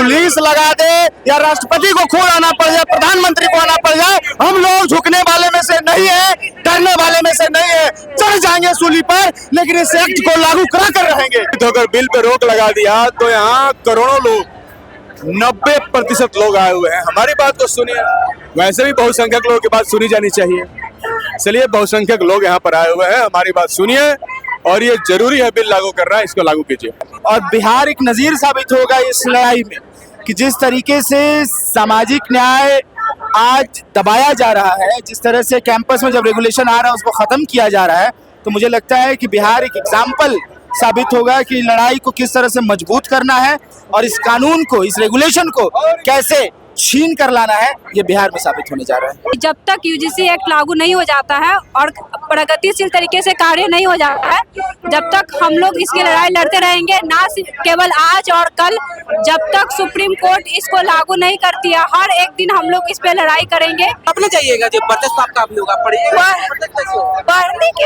Police लगा दे या राष्ट्रपति को खुद आना पड़ जाए, प्रधानमंत्री को आना पड़ जाए, हम लोग झुकने वाले में से नहीं है, डरने वाले में से नहीं है। चढ़ जाएंगे सूली पर, लेकिन इस एक्ट को लागू करा कर रहेंगे। तो अगर बिल पे रोक लगा दिया तो यहाँ करोड़ों लोग 90% लोग आए हुए हैं। हमारी बात को सुनिए, वैसे भी बहुसंख्यक लोगों की बात सुनी जानी चाहिए। चलिए, बहुसंख्यक लोग यहाँ पर आए हुए हैं, हमारी बात सुनिए और ये जरूरी है बिल लागू करना, इसको लागू कीजिए। और बिहार एक नजीर साबित होगा इस लड़ाई में कि जिस तरीके से सामाजिक न्याय आज दबाया जा रहा है, जिस तरह से कैंपस में जब रेगुलेशन आ रहा है उसको खत्म किया जा रहा है, तो मुझे लगता है कि बिहार एक एग्जाम्पल साबित होगा कि लड़ाई को किस तरह से मजबूत करना है और इस कानून को, इस रेगुलेशन को कैसे छीन कर लाना है, ये बिहार में साबित होने जा रहा है। जब तक यूजीसी एक्ट लागू नहीं हो जाता है और प्रगतिशील तरीके से कार्य नहीं हो जाता है, जब तक हम लोग इसकी लड़ाई लड़ते रहेंगे, ना सिर्फ केवल आज और कल। जब तक सुप्रीम कोर्ट इसको लागू नहीं करती है, हर एक दिन हम लोग इस पे लड़ाई करेंगे। अपना चाहिएगा जब बर्दाश्त आपका भी होगा, पढ़ने की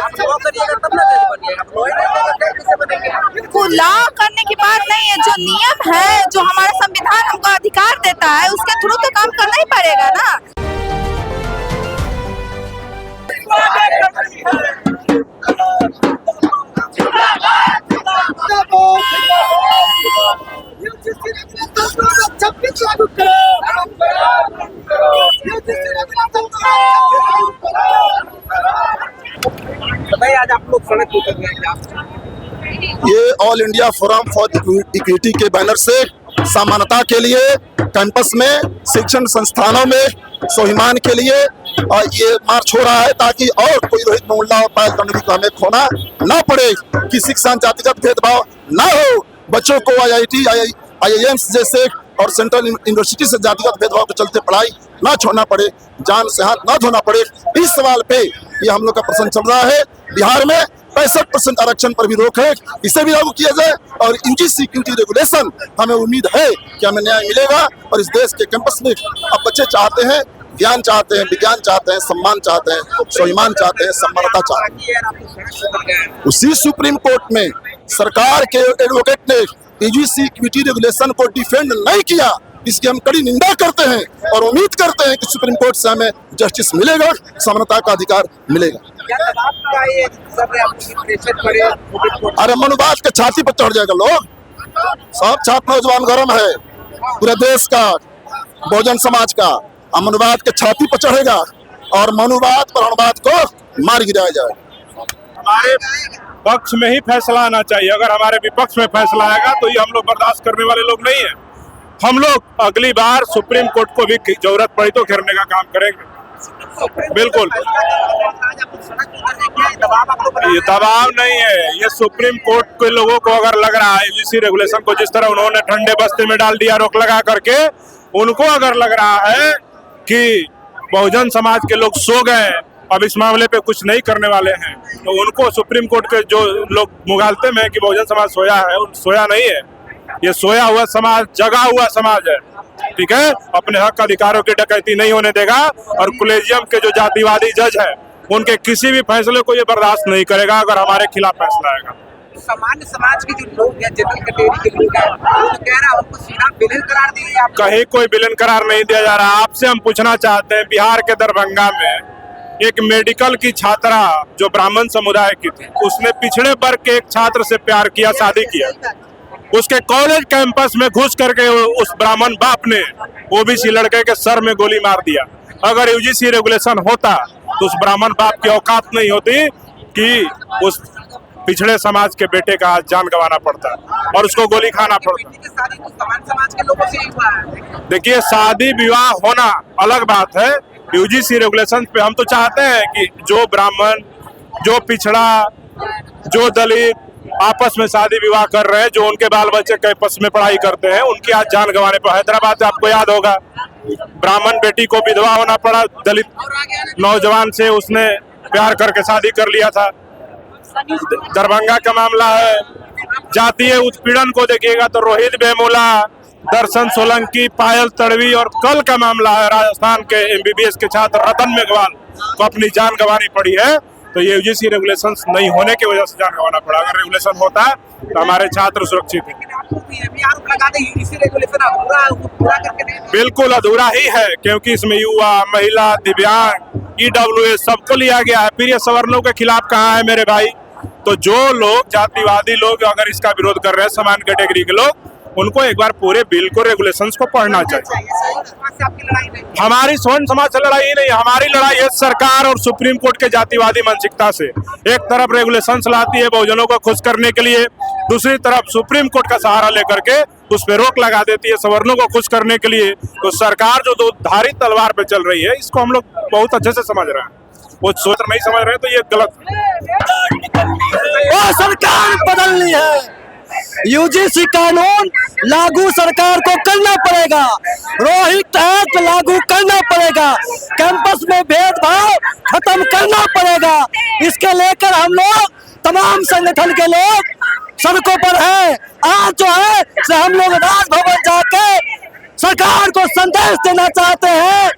लॉ करने की बात नहीं है, जो नियम है, जो हमारा संविधान हमको अधिकार देता है, उसके थ्रू तो काम करना ही पड़ेगा ना। भाई आज आप लोग सड़क पे उतर रहे हैं, ये all India forum for equity के बैनर से समानता के लिए कैंपस में, शिक्षण संस्थानों में स्वाभिमान के लिए ये मार्च हो रहा है, ताकि और कोई रोहित मोहल्ला और पायल तंडवी को हमें खोना ना पड़े, किसी के साथ जातिगत भेदभाव ना हो, बच्चों को IIT, IIMs जैसे और सेंट्रल यूनिवर्सिटी से जातिगत भेदभाव के चलते पढ़ाई ना छोड़ना पड़े, जान से हाथ ना धोना पड़े। इस सवाल पे ये हम लोग का प्रश्न चल रहा है। बिहार में 65% आरक्षण पर भी रोक है, इसे भी लागू किया जाए और यूजीसी सिक्योरिटी रेगुलेशन, हमें उम्मीद है कि हमें न्याय मिलेगा। और इस देश के कैंपस में अब बच्चे चाहते हैं, ज्ञान चाहते हैं, विज्ञान चाहते हैं, सम्मान चाहते हैं, स्वाभिमान चाहते हैं, समानता चाहते हैं। उसी सुप्रीम कोर्ट में सरकार के एडवोकेट ने यूजीसी सिक्योरिटी रेगुलेशन को डिफेंड नहीं किया, इसकी हम कड़ी निंदा करते हैं और उम्मीद करते हैं कि सुप्रीम कोर्ट से हमें जस्टिस मिलेगा, समानता का अधिकार मिलेगा। अरे मनुवाद के छाती पर चढ़ जाएगा लोग, सब छात्र नौजवान गरम है पूरे देश का, बहुजन समाज का, मनुवाद के छाती पर चढ़ेगा और मनुवाद पर अनुवाद को मार गिराया जाए। हमारे पक्ष में ही फैसला आना चाहिए, अगर हमारे विपक्ष में फैसला आएगा तो ये हम लोग बर्दाश्त करने वाले लोग नहीं है। हम लोग अगली बार सुप्रीम कोर्ट को भी जरूरत पड़ी तो घेरने का काम करेंगे। बिल्कुल, ये दबाव नहीं है, ये सुप्रीम कोर्ट के लोगों को अगर लग रहा है यूजीसी रेगुलेशन को जिस तरह उन्होंने ठंडे बस्ते में डाल दिया रोक लगा करके, उनको अगर लग रहा है कि बहुजन समाज के लोग सो गए, अब इस मामले पे कुछ नहीं करने वाले हैं, तो उनको सुप्रीम कोर्ट के जो लोग मुगालते में कि बहुजन समाज सोया है, सोया नहीं है। ये सोया हुआ समाज, जगा हुआ समाज है, ठीक है, अपने हक अधिकारों की डकैती नहीं होने देगा। और कॉलेजियम के जो जातिवादी जज है, उनके किसी भी फैसले को ये बर्दाश्त नहीं करेगा अगर हमारे खिलाफ फैसला आएगा। सामान्य समाज के जो लोग हैं, जनरल कैटेगरी के लोग हैं, वो तो कह रहा है उनको सीधा विलेन करार दिए आप। कहीं कोई विलेन करार नहीं दिया जा रहा। आपसे हम पूछना चाहते हैं, बिहार के दरभंगा में एक मेडिकल की छात्रा जो ब्राह्मण समुदाय की थी, उसने पिछड़े वर्ग के एक छात्र से प्यार किया, शादी किया, उसके कॉलेज कैंपस में घुस करके उस ब्राह्मण बाप ने ओबीसी लड़के के सर में गोली मार दिया। अगर यूजीसी रेगुलेशन होता तो उस ब्राह्मण बाप की औकात नहीं होती कि उस पिछड़े समाज के बेटे का जान गंवाना पड़ता और उसको गोली खाना पड़ता। देखिए, शादी विवाह होना अलग बात है, यूजीसी रेगुलेशन पे हम तो चाहते हैं कि जो ब्राह्मण, जो पिछड़ा, जो दलित आपस में शादी विवाह कर रहे हैं, जो उनके बाल बच्चे कैंपस में पढ़ाई करते हैं, उनकी आज जान गंवाने पर हैदराबाद से आपको याद होगा, ब्राह्मण बेटी को विधवा होना पड़ा, दलित नौजवान से उसने प्यार करके शादी कर लिया था। दरभंगा का मामला है, जातीय उत्पीड़न को देखिएगा तो रोहित वेमुला, दर्शन सोलंकी, पायल तड़वी, और कल का मामला है राजस्थान के MBBS के छात्र रतन मेघवाल को अपनी जान गंवानी पड़ी है। तो ये यूजीसी रेगुलेशन नहीं होने की वजह से जान गंवाना पड़ा। अगर रेगुलेशन होता तो हमारे छात्र सुरक्षित हैं। उसको पूरा करके नहीं? बिल्कुल अधूरा ही है, क्योंकि इसमें युवा, महिला, दिव्यांग, EWS सबको लिया गया है। फिर ये सवर्णों के खिलाफ कहाँ है मेरे भाई? तो जो लोग जातिवादी लोग अगर इसका विरोध कर रहे हैं, समान कैटेगरी के लोग, उनको एक बार पूरे बिल को, रेगुलेशंस को पढ़ना चाहिए। आपकी लड़ाई नहीं है। हमारी स्वर्ण समाज से लड़ाई ही नहीं, हमारी लड़ाई है सरकार और सुप्रीम कोर्ट के जातिवादी मानसिकता से। एक तरफ रेगुलेशंस लाती है बहुजनों को खुश करने के लिए, दूसरी तरफ सुप्रीम कोर्ट का सहारा लेकर के उस पर रोक लगा देती है सवर्णों को खुश करने के लिए। तो सरकार जो दो धारी तलवार पे चल रही है, इसको हम लोग बहुत अच्छे से समझ रहे हैं। वो सोच नहीं समझ रहे तो ये गलत है। वो सरकार बदलनी है, यूजीसी कानून लागू सरकार को करना पड़ेगा, रोहित एक्ट लागू करना पड़ेगा, कैंपस में भेदभाव खत्म करना पड़ेगा। इसके लेकर हम लोग तमाम संगठन के लोग सड़कों पर हैं। आज जो है से हम लोग राजभवन जाके सरकार को संदेश देना चाहते हैं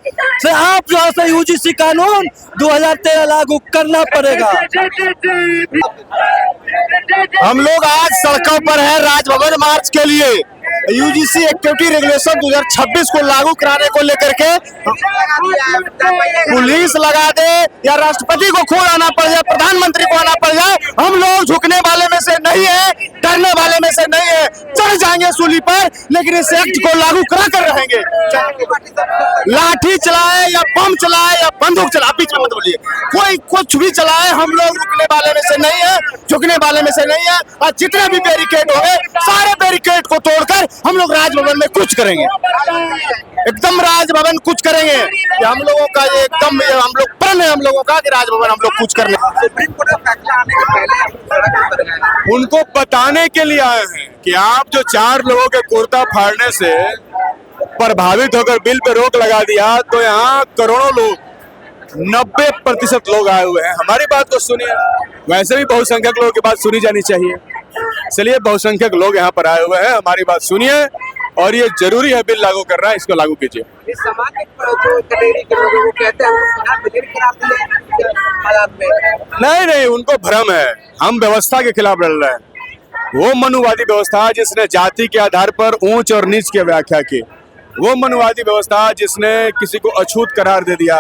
से आप जो है यूजीसी कानून 2013 लागू करना पड़ेगा। हम लोग आज सड़कों पर हैं राजभवन मार्च के लिए। यूजीसी एक्टिविटी रेगुलेशन 2026 को लागू कराने को लेकर के पुलिस लगा दे या राष्ट्रपति को खुद आना पड़ जाए, प्रधानमंत्री को आना पड़ जाए, हम लोग झुकने वाले में से नहीं है, डरने वाले में से नहीं है। चढ़ जाएंगे सूली पर, लेकिन इस एक्ट को लागू करा कर रहेंगे। लाठी चलाए या बम चलाए या बंदूक चलाए, बीच में मत बोलिए, कोई कुछ भी चलाए, हम लोग रुकने वाले में से नहीं है, झुकने वाले में से नहीं है। और जितने भी बैरिकेड हो गए, सारे बैरिकेड को तोड़कर हम लोग राजभवन में कुछ करेंगे, एकदम राजभवन कुछ करेंगे। ये हम लोगों का ये एकदम हम लोग प्रण है हम लोगों का कि राजभवन हम लोग कुछ करने। सुप्रीम कोर्ट का फैसला आने के पहले आप सड़क पर गए। उनको बताने के लिए आए हैं कि आप जो 4 लोगों के कुर्ता फाड़ने से प्रभावित होकर बिल पे रोक लगा दिया, तो यहाँ करोड़ों लोग 90% लोग आए हुए हैं। हमारी बात को सुनिए, वैसे भी बहुसंख्यक लोगों की बात सुनी जानी चाहिए। चलिए, बहुसंख्यक लोग यहाँ पर आए हुए हैं, हमारी बात सुनिए, और ये जरूरी है बिल लागू करना है, इसको लागू कीजिए। इस सामाजिक जो कैटेगरी के लोगों को कहते हैं वो बिजली खराब दिए हालात में। नहीं, उनको भ्रम है। हम व्यवस्था के खिलाफ लड़ रहे हैं। वो मनुवादी व्यवस्था जिसने जाति के आधार पर ऊंच और नीच की व्याख्या की, वो मनुवादी व्यवस्था जिसने किसी को अछूत करार दे दिया,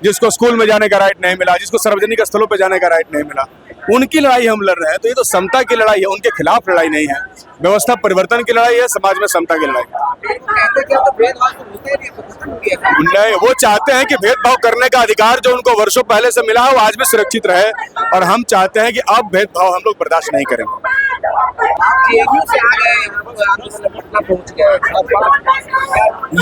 जिसको स्कूल में जाने का राइट नहीं मिला, जिसको सार्वजनिक स्थलों पर जाने का राइट नहीं मिला, उनकी लड़ाई हम लड़ रहे हैं। तो ये तो समता की लड़ाई है, उनके खिलाफ लड़ाई नहीं है। व्यवस्था परिवर्तन की लड़ाई है, समाज में समता की लड़ाई। कहते कि तो भेदभाव तो होते नहीं, वो चाहते हैं कि भेदभाव करने का अधिकार जो उनको वर्षों पहले से मिला है वो आज भी सुरक्षित रहे, और हम चाहते हैं कि अब भेदभाव हम लोग बर्दाश्त नहीं करेंगे। जेएनयू से आ गए, पटना पहुंच गए,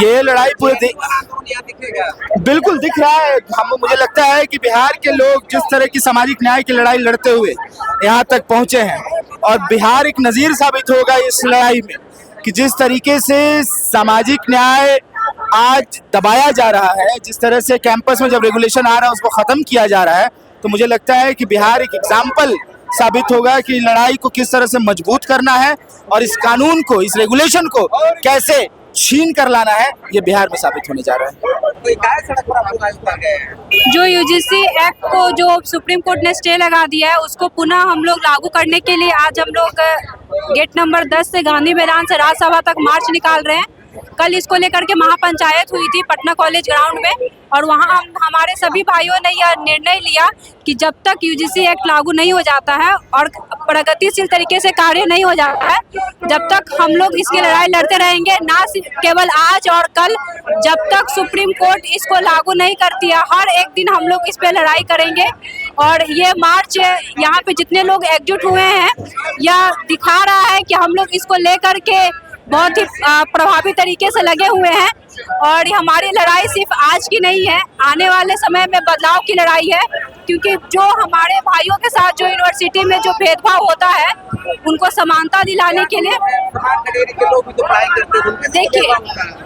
ये लड़ाई पूरे दिखेगा। बिल्कुल दिख रहा है। मुझे लगता है कि बिहार के लोग जिस तरह की सामाजिक न्याय की लड़ाई लड़ते हुए यहाँ तक पहुँचे हैं, और बिहार एक नज़ीर साबित होगा इस लड़ाई में कि जिस तरीके से सामाजिक न्याय आज दबाया जा रहा है, जिस तरह से कैंपस में जब रेगुलेशन आ रहा है उसको ख़त्म किया जा रहा है, तो मुझे लगता है कि बिहार एक एग्जाम्पल साबित होगा कि लड़ाई को किस तरह से मजबूत करना है और इस कानून को, इस रेगुलेशन को कैसे छीन कर लाना है, ये बिहार में साबित होने जा रहा है। जो यूजीसी एक्ट को जो सुप्रीम कोर्ट ने स्टे लगा दिया है, उसको पुनः हम लोग लागू करने के लिए आज हम लोग गेट नंबर 10 से गांधी मैदान से राज्यसभा तक मार्च निकाल रहे हैं। कल इसको लेकर के महापंचायत हुई थी पटना कॉलेज ग्राउंड में, और वहाँ हमारे सभी भाइयों ने यह निर्णय लिया कि जब तक यूजीसी एक्ट लागू नहीं हो जाता है और प्रगतिशील तरीके से कार्य नहीं हो जाता है, जब तक हम लोग इसकी लड़ाई लड़ते रहेंगे। ना केवल आज और कल, जब तक सुप्रीम कोर्ट इसको लागू नहीं करती है, हर एक दिन हम लोग इस पे लड़ाई करेंगे। और ये मार्च यहाँ पे जितने लोग एकजुट हुए हैं, यह दिखा रहा है कि हम लोग इसको लेकर के बहुत ही प्रभावी तरीके से लगे हुए हैं। और हमारी लड़ाई सिर्फ आज की नहीं है, आने वाले समय में बदलाव की लड़ाई है, क्योंकि जो हमारे भाइयों के साथ जो यूनिवर्सिटी में जो भेदभाव होता है, उनको समानता दिलाने के लिए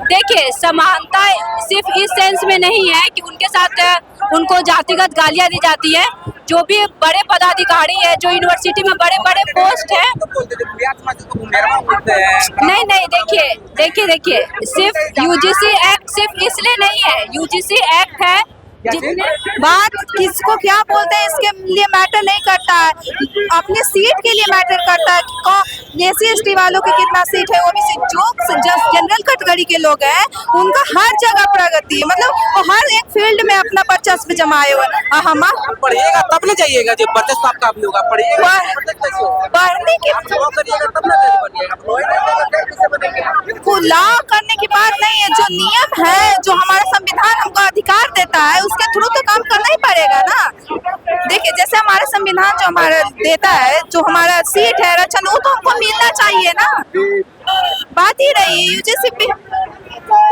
देखिए समानता सिर्फ इस सेंस में नहीं है कि उनके साथ उनको जातिगत गालियां दी जाती है। जो भी बड़े पदाधिकारी है, जो यूनिवर्सिटी में बड़े बड़े पोस्ट है, नहीं देखिए सिर्फ यूजीसी एक्ट सिर्फ इसलिए नहीं है। यूजीसी एक्ट है बात किसको क्या बोलते हैं इसके लिए मैटर नहीं करता है, अपने सीट के लिए मैटर करता है कि SC/ST वालों की कितना सीट है, OBC जो जनरल कैटेगरी के लोग हैं उनका हर जगह प्रगति है, मतलब वो हर एक फील्ड में अपना वर्चस्व जमाए हुए हैं। हम पढ़िएगा तब ना जाइएगा, जब वर्चस्व आपका भी होगा, पढ़िएगा पढ़ने की लॉ करने की बात नहीं है, जो नियम है, जो हमारा संविधान हमको अधिकार देता है उसके थ्रू तो काम करना ही पड़ेगा ना। देखिए जैसे हमारा संविधान जो हमारा देता है, जो हमारा सीट है आरक्षण, वो तो हमको मिलना चाहिए ना। बात ही रही UGC पे।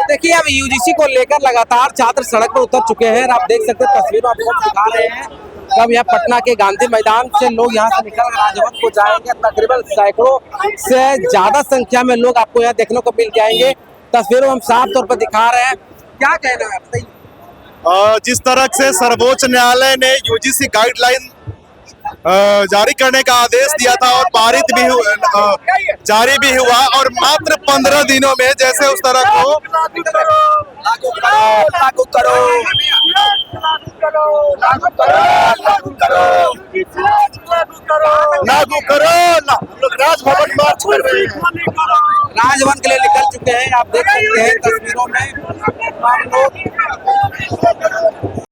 देखिए अब UGC को लेकर लगातार छात्र सड़क पर उतर चुके हैं। आप देख सकते हैं तस्वीरों आपको दिखा रहे हैं। अब यहाँ पटना के गांधी मैदान से लोग यहाँ से निकल राजभवन को जाएंगे। तकरीबन सैकड़ों से ज्यादा संख्या में लोग आपको यहाँ देखने को मिल जाएंगे। तस्वीरों हम साफ तौर पर दिखा रहे हैं। क्या कहना है आपसे? जिस तरह से सर्वोच्च न्यायालय ने UGC गाइडलाइन जारी करने का आदेश दिया था और पारित भी जारी भी हुआ, और मात्र 15 दिनों में जैसे उस तरह को लागू करो ना, हम लोग राजभवन मार्च कर रहे हैं, राजभवन के लिए निकल चुके हैं। आप देख सकते हैं तस्वीरों में हम लोग